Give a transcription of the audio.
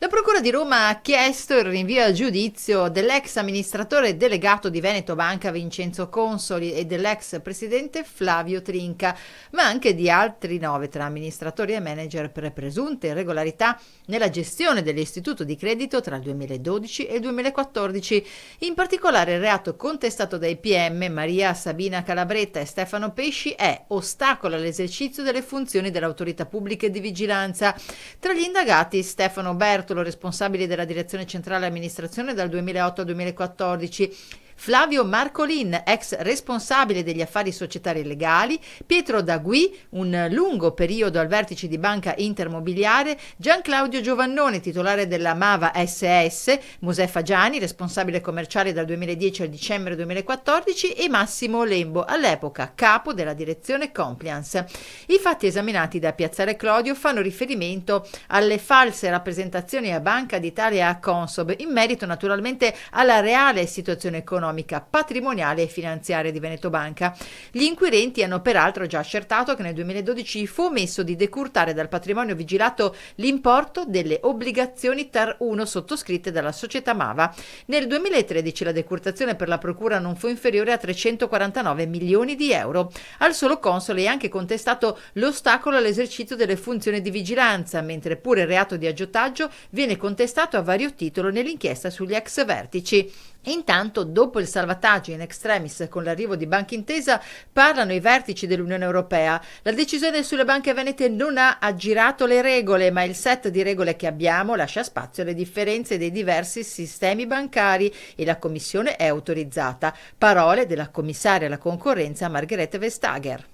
La Procura di Roma ha chiesto il rinvio a giudizio dell'ex amministratore delegato di Veneto Banca Vincenzo Consoli e dell'ex presidente Flavio Trinca, ma anche di altri 9 tra amministratori e manager per presunte irregolarità nella gestione dell'istituto di credito tra il 2012 e il 2014. In particolare il reato contestato dai PM Maria Sabina Calabretta e Stefano Pesci è ostacolo all'esercizio delle funzioni dell'autorità pubblica e di vigilanza. Tra gli indagati Stefano Bertolo, responsabile della direzione centrale amministrazione dal 2008 al 2014, Flavio Marcolin, ex responsabile degli affari societari legali, Pietro Dagui, un lungo periodo al vertice di Banca Intermobiliare, Gian Claudio Giovannone, titolare della Mava SS, Mosè Fagiani, responsabile commerciale dal 2010 al dicembre 2014 e Massimo Lembo, all'epoca capo della direzione Compliance. I fatti esaminati da Piazzale Clodio fanno riferimento alle false rappresentazioni a Banca d'Italia e a Consob, in merito naturalmente alla reale situazione economica, patrimoniale e finanziaria di Veneto Banca. Gli inquirenti hanno peraltro già accertato che nel 2012 fu omesso di decurtare dal patrimonio vigilato l'importo delle obbligazioni TAR 1 sottoscritte dalla società Mava. Nel 2013 la decurtazione per la procura non fu inferiore a 349 milioni di euro. Al solo Console è anche contestato l'ostacolo all'esercizio delle funzioni di vigilanza, mentre pure il reato di aggiotaggio viene contestato a vario titolo nell'inchiesta sugli ex vertici. Intanto, dopo il salvataggio in extremis con l'arrivo di Banca Intesa, parlano i vertici dell'Unione Europea. La decisione sulle banche venete non ha aggirato le regole, ma il set di regole che abbiamo lascia spazio alle differenze dei diversi sistemi bancari e la Commissione è autorizzata. Parole della commissaria alla concorrenza Margrethe Vestager.